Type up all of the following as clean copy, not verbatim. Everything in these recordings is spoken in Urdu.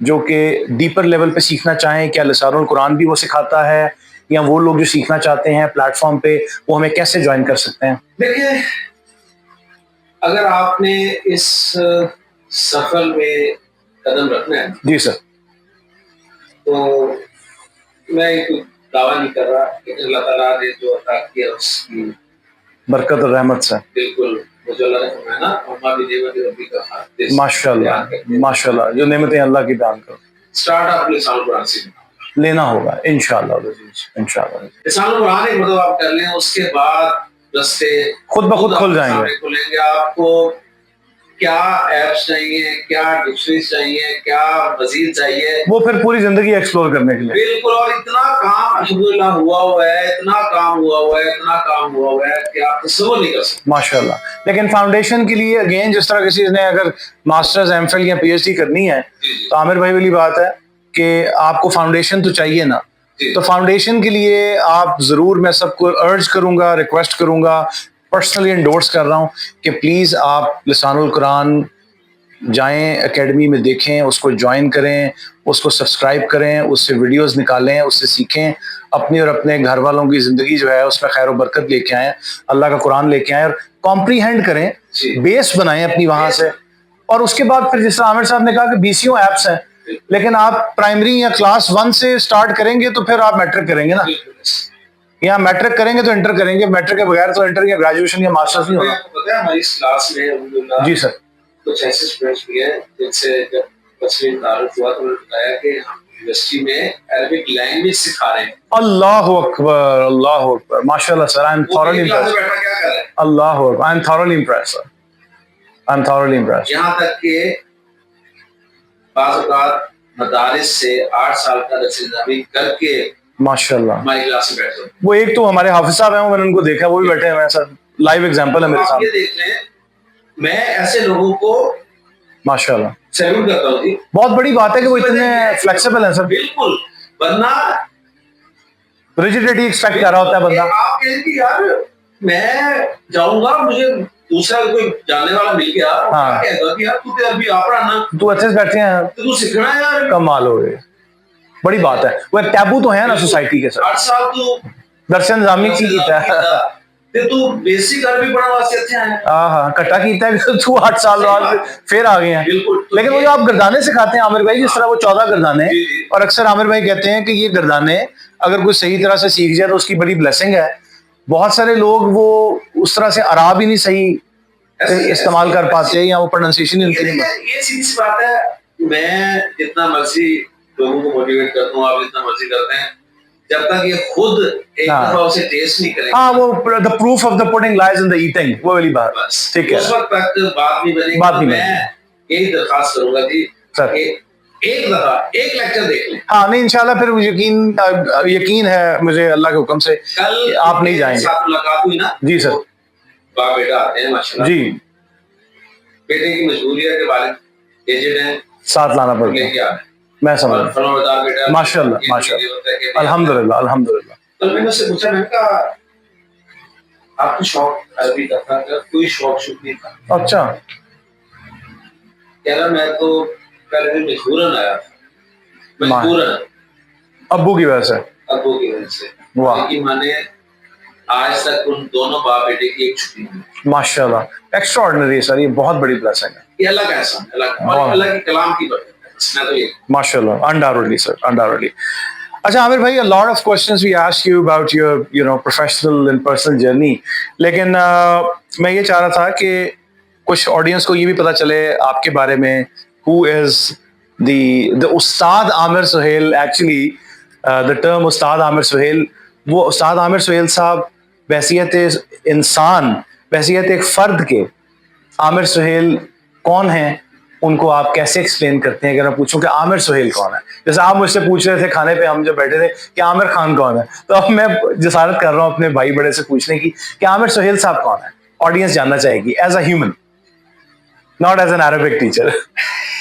جو کہ ڈیپر لیول پہ سیکھنا چاہیں؟ کیا لسان القرآن بھی وہ سکھاتا ہے، یا وہ لوگ جو سیکھنا چاہتے ہیں پلیٹ فارم پہ وہ ہمیں کیسے جوائن کر سکتے ہیں؟ دیکھیے، اگر آپ نے اس سفر میں قدم رکھنا ہے جی سر، تو میں کوئی دعویٰ نہیں کر رہا، لیکن اللہ تعالیٰ نے جو عطا کیا اس کی برکت اور رحمت سے بالکل مجھے اللہ نے فرمایا نا، اما بھی نعمت ربی کا حادث ماشاء اللہ ماشاء اللہ، جو نعمتیں اللہ کی بیان کرو، اسٹارٹ آپ لسان القرآن سے لینا ہوگا انشاءاللہ انشاءاللہ۔ لسان القرآن ایک مطلب آپ کر لیں، اس کے بعد رستے خود بخود کھل جائیں گے، کھلیں گے۔ آپ کو کیا ایپس چاہیے، کیا ڈکشنریز چاہیے، کیا مزید چاہیے، وہ پھر پوری زندگی ایکسپلور کرنے کے لیے بالکل۔ اور اتنا کام الحمدللہ ہوا ہوا ہے، اتنا کام ہوا ہوا ہے، اتنا کام ہوا ہوا ہے کہ آپ تصور نہیں کر سکتے ماشاء اللہ۔ لیکن فاؤنڈیشن کے لیے اگین جس طرح کسی نے اگر ماسٹرز ایم فل یا پی ایچ ڈی کرنی ہے تو عامر بھائی والی بات ہے کہ آپ کو فاؤنڈیشن تو چاہیے نا، تو فاؤنڈیشن کے لیے آپ ضرور، میں سب کو ارج کروں گا، ریکویسٹ کروں گا، پرسنلی انڈورس کر رہا ہوں کہ پلیز آپ لسان القرآن جائیں، اکیڈمی میں دیکھیں، اس کو جوائن کریں، اس کو سبسکرائب کریں، اس سے ویڈیوز نکالیں، اس سے سیکھیں، اپنی اور اپنے گھر والوں کی زندگی جو ہے اس میں خیر و برکت لے کے آئیں، اللہ کا قرآن لے کے آئیں اور کمپریہینڈ کریں، بیس بنائیں اپنی وہاں سے۔ اور اس کے بعد پھر جس طرح عامر صاحب نے کہا کہ BCO ایپس ہیں، لیکن آپ پرائمری یا کلاس 1 سے سٹارٹ کریں گے تو پھر آپ میٹرک کریں گے نا، یا میٹرک کریں گے تو انٹر کریں گے، میٹرک کے بغیر تو انٹر یا گریجویشن یا ماسٹرز نہیں ہوگا۔ پتہ ہے ہماری اس کلاس میں الحمدللہ جی سر، کچھ ایسے اسٹوڈنٹس بھی ہیں جن سے جب تصویر تعارف ہوا تو انہوں نے بتایا کہ ہم یونیورسٹی میں عربک لینگویج سکھا رہے ہیں۔ اللہ اکبر اللہ اکبر، ماشاء اللہ sir, I am thoroughly impressed, اللہ اکبر، I am thoroughly impressed sir, I am thoroughly impressed. یہاں تک کہ بعض اوقات مدارس سے 8 سال کا درس نظامی کر کے ماشاء اللہ ہماری کلاس میں بیٹھے، وہ ایک تو ہمارے حافظ صاحب ہیں، میں نے ان کو دیکھا، وہ بھی بیٹھے ہوئے ہیں سر، لائیو ایگزامپل ہے میرے آپ سامنے۔ یہ دیکھ لیں، میں ایسے لوگوں کو ماشاء اللہ سیلوٹ کرتا ہوں جی، بہت بڑی بات ہے کہ وہ اتنے فلیکسیبل ہیں سر، بالکل، ورنہ ریجیڈیٹی ایکسپیکٹ کر رہا ہوتا ہے بندہ۔ آپ کہیں کہ یار میں جاؤں گا، مجھے دوسرا کوئی جاننے والا مل گیا، ہاں کہے گا کہ یار تو تے عربی آپ پڑھانا، تو اچھے سے بیٹھے ہیں، تو سیکھنا ہے یار، کمال ہو گئے، بڑی بات ہے، وہ ایک ٹیبو تو ہے نا سوسائٹی کے ساتھ۔ 8 سال تو درس نظامی کی کیتا ہے، تے تو بیسک عربی پڑھنے واسطے اچھا ہے، ہاں کٹا کیتا ہے کہ تو 8 سال بعد پھر آ گئے ہیں۔ لیکن وہ جو آپ گردانے سکھاتے ہیں عامر بھائی، جس طرح وہ 14 گردانے، اور اکثر عامر بھائی کہتے ہیں کہ یہ گردانے اگر کوئی صحیح طرح سے سیکھ جائے تو اس کی بڑی بلیسنگ ہے۔ بہت سارے لوگ وہ اس طرح سے عراب ہی نہیں صحیح استعمال کر پاتے یا وہ پروننسیشن ہی نہیں۔ یہ سیدھی سی بات ہے، میں جتنا مرضی لوگوں کو موٹیویٹ کرتا ہوں، آپ جتنا مرضی کرتے ہیں، جب تک یہ خود ایک دفعہ اسے ٹیسٹ نہیں کریں، ہاں وہ the proof of the pudding lies in the eating، وہ والی بات، ٹھیک ہے، اس وقت تک بات نہیں بنے گی۔ میں یہی درخواست کروں گا جی کہ ایک دفعہ ایک لیکچر دیکھ لیں۔ ہاں نہیں انشاءاللہ پھر یقین ہے مجھے اللہ کے حکم سے کل آپ نہیں جائیں گے۔ ساتھ ملاقات ہوئی نا، جی سر، باپ بیٹا آتے ہیں ماشاءاللہ، جی بیٹے کی مجبوری ہے کہ والد ایجڈ ہیں، ساتھ لانا پڑتا لے ہے، کے آتے ہیں، میں سمجھ، ماشاء اللہ ماشاء اللہ، الحمدللہ الحمدللہ۔ کل میں نے اس سے پوچھا، میں نے کہا آپ کو شوق عربی کا تھا کیا؟ کوئی شوق شوق نہیں تھا۔ اچھا، کہہ رہا میں تو پہلے دن مجبوراً آیا تھا، مجبوراً، ابو کی وجہ سے، ابو کی وجہ سے، واہ، لیکن میں نے آج تک ان دونوں باپ بیٹے کی ایک چھٹی نہیں۔ ماشاء اللہ ایکسٹراڈنری سر، یہ بہت بڑی بلیسنگ ہے، یہ اللہ کا احسان ہے، اللہ کے کلام کی برکت ہے، میں تو یہ ماشاء اللہ، undoubtedly sir undoubtedly۔ اچھا عامر بھائی، a lot of questions we ask you about your professional and personal journey، لیکن میں یہ چاہ رہا تھا کہ کچھ آڈینس کو یہ بھی پتہ چلے آپ کے بارے میں، who is the استاد عامر سہیل، ایکچولی the term استاد عامر سہیل، وہ استاد عامر سہیل صاحب بحیثیت انسان، بحیثیت ایک فرد کے عامر سہیل کون ہیں، ان کو آپ کیسے ایکسپلین کرتے ہیں؟ اگر میں پوچھوں کہ عامر سہیل کون ہے، جیسے آپ مجھ سے پوچھ رہے تھے کھانے پہ ہم جب بیٹھے تھے کہ عامر خان کون ہے، تو اب میں جسارت کر رہا ہوں اپنے بھائی بڑے سے پوچھنے کی کہ عامر سہیل صاحب کون ہے، آڈینس جاننا چاہے گی as a human, not as an Arabic teacher.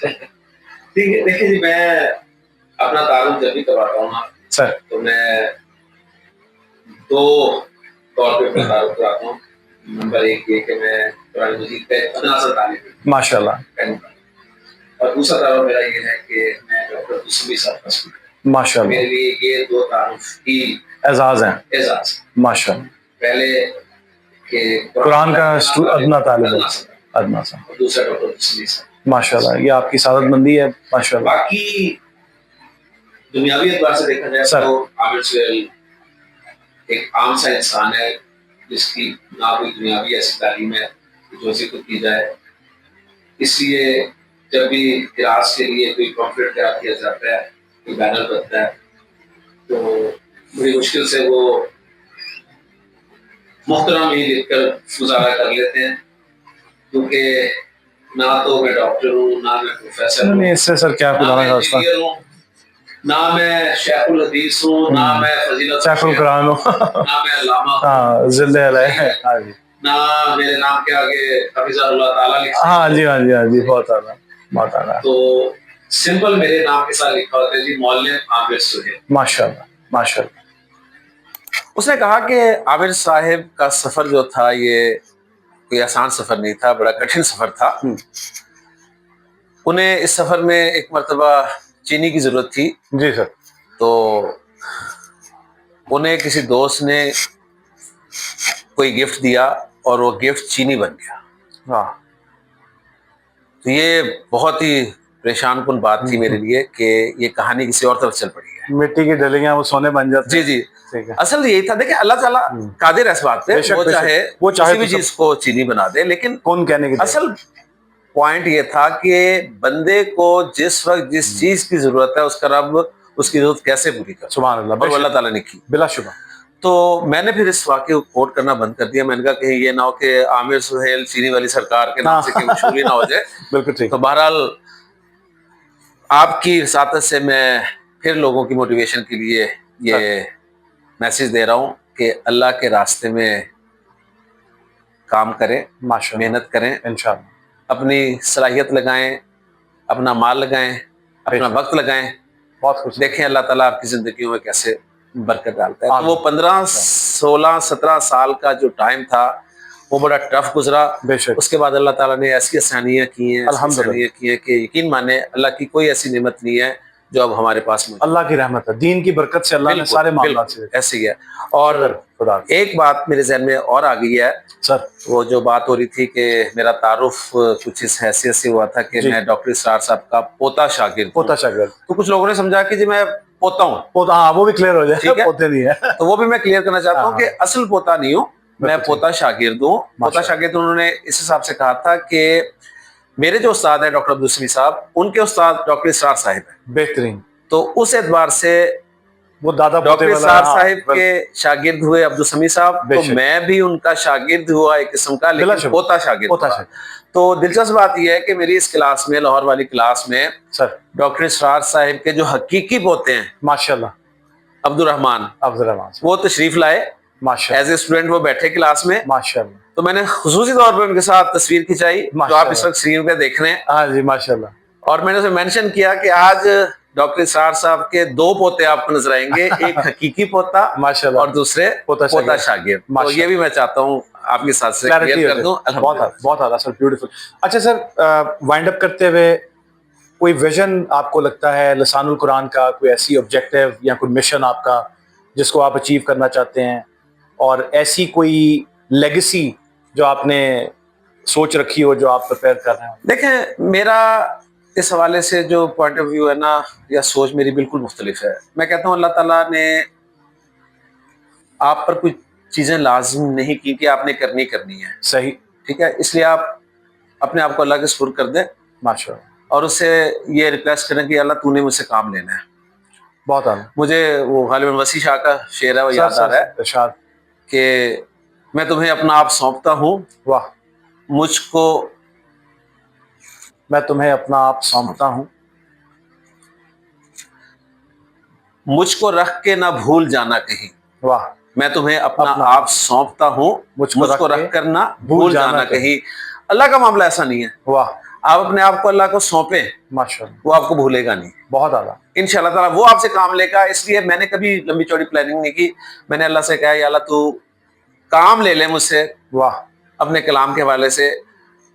ٹھیک ہے، دیکھیں جی، میں اپنا تعارف جب بھی کرواتا ہوں نا سر، تو میں 2 طور پہ اپنا تعارف کراتا ہوں۔ نمبر 1 یہ کہ میں قرآن مجید کا ایک خناصہ طالب ہوں، ماشاء اللہ، اور دوسرا تعارف میرا یہ ہے کہ میں ڈاکٹر دوسری صاحب کا اسٹوڈنٹ ہوں. ماشاء میرے اللہ لیے یہ دو تعارف کی اعزاز ہیں. اعزاز. ماشاء اللہ. پہلے کہ قرآن کا ادنا طالب ہے, ادنا صاحب, اور دوسرا ڈاکٹر دوسری صاحب. ماشاء اللہ, یہ آپ کی سعادت مندی ہے ماشاء اللہ. باقی دنیاوی اعتبار سے دیکھا جائے سر. تو عامر سہیل ایک عام سا انسان ہے جس کی نہ کوئی دنیاوی ایسی تعلیم ہے جو ذکر کی جائے. اس لیے جب بھی کلاس کے لیے کوئی پمفلٹ تیار کیا جاتا ہے, کوئی بینر بنتا ہے, تو بڑی مشکل سے وہ محترم ہی لکھ کر گزارا کر لیتے ہیں, کیونکہ نہ تو میں ڈاکٹر ہوں, نہ میں پروفیسر ہوں, اس سے سر کیا نہ میں انجینئر ہوں, نہ میں شیخ الحدیث ہوں, نہ میں فضیلت شیخ القرآن ہوں, نہ میں علامہ ہوں, ہاں زندہ ہے. ہاں جی, نہ میرے نام کے آگے حفظہ اللہ تعالیٰ لکھا. ہاں جی, ہاں جی, ہاں جی, بہت اعلیٰ, بہت اعلیٰ. تو سمپل میرے نام کے ساتھ لکھا ہوتا ہے جی معلم عامر سہیل. ماشاء اللہ ماشاء اللہ. اس نے کہا کہ عامر صاحب کا سفر جو تھا یہ کوئی آسان سفر نہیں تھا, بڑا کٹھن سفر تھا. انہیں اس سفر میں ایک مرتبہ چینی کی ضرورت تھی. جی سر. تو انہیں کسی دوست نے کوئی گفٹ دیا اور وہ گفٹ چینی بن گیا. واہ. تو یہ بہت ہی پریشان کن بات تھی میرے لیے کہ یہ کہانی کسی اور طرف چل پڑی ہے. مٹی کی ڈلیاں وہ سونے بن جاتے. جی جی, اصل یہی تھا. دیکھیں اللہ تعالیٰ قادر ہے اس بات پہ, وہ چاہے کسی بھی چیز کو چینی بنا دے, لیکن کون کہنے کی اصل پوائنٹ یہ تھا کہ بندے کو جس وقت جس چیز کی ضرورت ہے اس کا رب اس کی ضرورت کیسے پوری کرے. سبحان اللہ. اور اللہ تعالیٰ نے کی بلا شبہ. تو میں نے پھر اس واقعے کو کوٹ کرنا بند کر دیا. میں نے کہا کہ یہ نہ ہو کہ عامر سہیل چینی والی سرکار کے نام سے کوئی مشہوری نہ ہو جائے. بالکل ٹھیک. تو بہرحال آپ کی رسالت سے میں پھر لوگوں کی موٹیویشن کے لیے یہ میسج دے رہا ہوں کہ اللہ کے راستے میں کام کریں, محنت کریں, انشاءاللہ اپنی صلاحیت لگائیں, اپنا مال لگائیں, اپنا وقت لگائیں. بہت خوش. دیکھیں اللہ تعالیٰ آپ کی زندگیوں میں کیسے برکت ڈالتا ہے. تو وہ 15 16 17 سال کا جو ٹائم تھا وہ بڑا ٹف گزرا. اس کے بعد اللہ تعالیٰ نے ایسی آسانیاں کی ہیں, آسانیاں کی ہیں کہ یقین مانے اللہ کی کوئی ایسی نعمت نہیں ہے جو اب ہمارے پاس موجود. اللہ کی رحمت ہے, دین کی برکت سے اللہ نے سارے معاملات سے ایسے ہی ہے. اور ایک بات میرے ذہن میں اور آ گئی ہے سر. وہ جو بات ہو رہی تھی کہ میرا تعارف کچھ اس حیثیت سے ہوا تھا کہ میں ڈاکٹر اسرار صاحب کا پوتا شاگرد. پوتا شاگرد. تو کچھ لوگوں نے سمجھا کہ جی میں پوتا ہوں. پوتا, ہاں وہ بھی کلیئر ہو جائے, پوتے نہیں ہے. تو وہ بھی میں کلیئر کرنا چاہتا ہوں کہ اصل پوتا نہیں ہوں, میں پوتا شاگرد ہوں. پوتا شاگرد انہوں نے اس حساب سے کہا تھا کہ میرے جو استاد ہیں ڈاکٹر عبدالسمیع صاحب, ان کے استاد ڈاکٹر اسرار صاحب ہیں. بہترین. تو اس اعتبار سے وہ دادا ڈاکٹر اسرار صاحب کے شاگرد ہوئے عبدالسمیع صاحب, تو میں بھی ان کا شاگرد ہوا ایک قسم کا, لیکن پوتا شاگرد. تو دلچسپ بات یہ ہے کہ میری اس کلاس میں, لاہور والی کلاس میں, ڈاکٹر اسرار صاحب کے جو حقیقی پوتے ہیں ماشاءاللہ عبدالرحمان, وہ تشریف لائے ایز اے اسٹوڈنٹ. وہ بیٹھے کلاس میں ماشاءاللہ. تو میں نے خصوصی طور پہ ان کے ساتھ تصویر کھنچائی جو آپ اس وقت اسکرین پہ دیکھ رہے ہیں. ہاں جی ماشاءاللہ. اور میں نے اسے مینشن کیا کہ آج ڈاکٹر اسرار صاحب کے 2 پوتے آپ کو نظر آئیں گے, ایک حقیقی پوتا ماشاءاللہ اور دوسرے پوتا شاگرد. تو یہ بھی میں چاہتا ہوں آپ کے ساتھ سے کلیئر کر دوں. بہت اعلیٰ سر, بیوٹیفل. اچھا سر, وائنڈ اپ کرتے ہوئے کوئی ویژن آپ کو لگتا ہے لسان القرآن کا, کوئی ایسی آبجیکٹیو یا کوئی مشن آپ کا جس کو آپ اچیو کرنا چاہتے ہیں, اور ایسی کوئی لیگیسی جو آپ نے سوچ رکھی ہو جو آپ پریپیئر کر رہے ہیں؟ دیکھیں میرا اس حوالے سے جو پوائنٹ آف ویو ہے نا, یا سوچ میری بالکل مختلف ہے. میں کہتا ہوں اللہ تعالیٰ نے آپ پر کچھ چیزیں لازم نہیں کی کہ آپ نے کرنی ہے. صحیح. ٹھیک ہے, اس لیے آپ اپنے آپ کو اللہ کے سپرد کر دیں ماشاءاللہ, اور اس سے یہ ریکویسٹ کریں کہ اللہ تو نے مجھ سے کام لینا ہے. بہت اعلیٰ. مجھے وہ غالباً وسیع شاہ کا شعر ہے, وہ یاد آ رہا ہے ارشاد کہ میں تمہیں اپنا آپ سونپتا ہوں, واہ, میں تمہیں اپنا آپ سونپتا ہوں, مجھ کو رکھ کے نہ بھول جانا کہیں. واہ. میں تمہیں اپنا آپ سونپتا ہوں, مجھ کو رکھ کر نہ بھول جانا کہیں. اللہ کا معاملہ ایسا نہیں ہے. واہ. آپ اپنے آپ کو اللہ کو سونپیں, ماشاءاللہ, وہ آپ کو بھولے گا نہیں. بہت اعلیٰ. انشاءاللہ تعالیٰ وہ آپ سے کام لے گا. اس لیے میں نے کبھی لمبی چوڑی پلاننگ نہیں کی. میں نے اللہ سے کہا یا اللہ تو کام لے لے مجھ سے, واہ, اپنے کلام کے حوالے سے.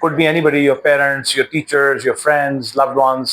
Could be anybody, your parents, your teachers, your friends, loved ones.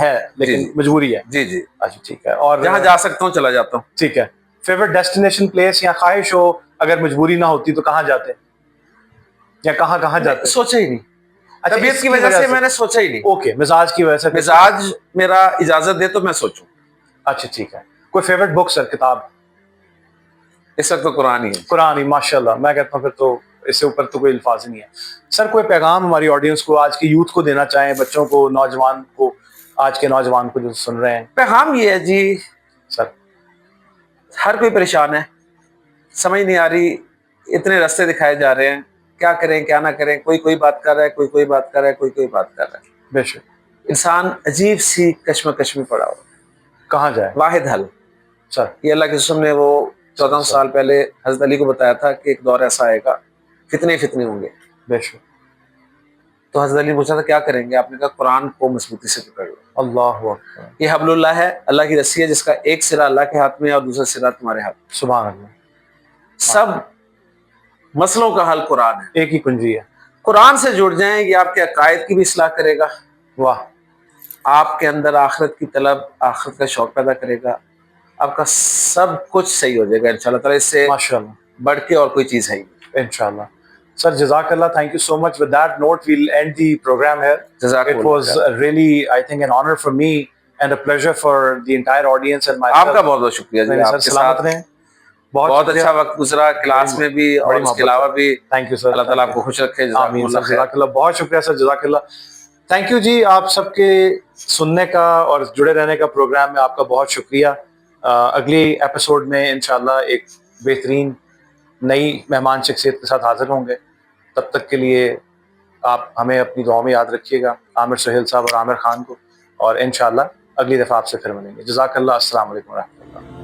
ہے لیکن جی مجبوری ہے. جی جی اچھا ٹھیک ہے. اور جہاں جا سکتا ہوں چلا جاتا ہوں. ٹھیک ہے. فیورٹ ڈیسٹینیشن پلیس یا خواہش ہو اگر مجبوری نہ ہوتی تو کہاں جاتے یا کہاں کہاں جاتے؟ سوچا ہی نہیں, اچھا, طبیعت اس کی وجہ سے میں نے سوچا ہی نہیں. اوکے, مزاج کی وجہ سے. مزاج میرا اجازت دے تو میں سوچوں. اچھا ٹھیک ہے. کوئی فیورٹ بک سر, کتاب؟ اس وقت تو قرآن ہی ہے. قرآن ہی, ماشاء اللہ. میں کہتا ہوں پھر تو اس سے اوپر تو کوئی الفاظ ہی نہیں ہے. سر کوئی پیغام ہماری آڈینس کو, آج کی یوتھ کو دینا چاہیں, بچوں کو, نوجوان کو, آج کے نوجوان کو جو سن رہے ہیں؟ پیغام یہ ہے جی سر, ہر کوئی پریشان ہے, سمجھ نہیں آ رہی, اتنے راستے دکھائے جا رہے ہیں, کیا کریں کیا نہ کریں, کوئی بات کر رہا ہے, کوئی بات کر رہا ہے, کوئی بات کر رہا ہے. بے شک. انسان عجیب سی کشمکش میں پڑا ہوا. کہاں جائے؟ واحد حل سر, یہ اللہ کے رسول نے وہ 14 سال پہلے حضرت علی کو بتایا تھا کہ ایک دور ایسا آئے گا, فتنے ہوں گے. بے شک. تو حضرت علی نے پوچھا تھا کیا کریں گے, آپ نے کہا قرآن کو مضبوطی سے پکڑ لو. اللہ اکبر. یہ حبل اللہ ہے, اللہ کی رسی ہے, جس کا ایک سرا اللہ کے ہاتھ میں ہے اور دوسرا سرا تمہارے ہاتھ میں. سبحان اللہ. سب مسئلوں کا حل قرآن ہے, ایک ہی کنجی ہے. قرآن سے جڑ جائیں, یہ آپ کے عقائد کی بھی اصلاح کرے گا, واہ, آپ کے اندر آخرت کی طلب, آخرت کا شوق پیدا کرے گا, آپ کا سب کچھ صحیح ہو جائے گا انشاءاللہ تعالی. اس سے ماشاء اللہ بڑھ کے اور کوئی چیز ہے ہی نہیں. انشاءاللہ. Sir, Jazakallah, thank you so much. With that note, we'll end the program here. Jazakallah. It was really, I think, an honor for me and a pleasure for the entire audience and myself. آپ کا بہت شکریہ جی, آپ کے ساتھ بہت اچھا وقت گزرا, کلاس میں بھی اور اس کے علاوہ بھی. تھینک یو سر, اللہ تعالیٰ آپ کو خوش رکھے. آمین سر, جزاک اللہ, بہت شکریہ سر, جزاک اللہ. تھینک یو جی, آپ سب کے سننے کا اور جڑے رہنے کا پروگرام میں آپ کا بہت شکریہ. اگلی ایپیسوڈ میں انشاءاللہ ایک بہترین نئی مہمان شخصیت کے ساتھ حاضر ہوں گے. تب تک کے لیے آپ ہمیں اپنی دعاؤں میں یاد رکھیے گا, عامر سہیل صاحب اور عامر خان کو, اور انشاءاللہ اگلی دفعہ آپ سے پھر ملیں گے. جزاک اللہ. السلام علیکم و رحمۃ اللہ.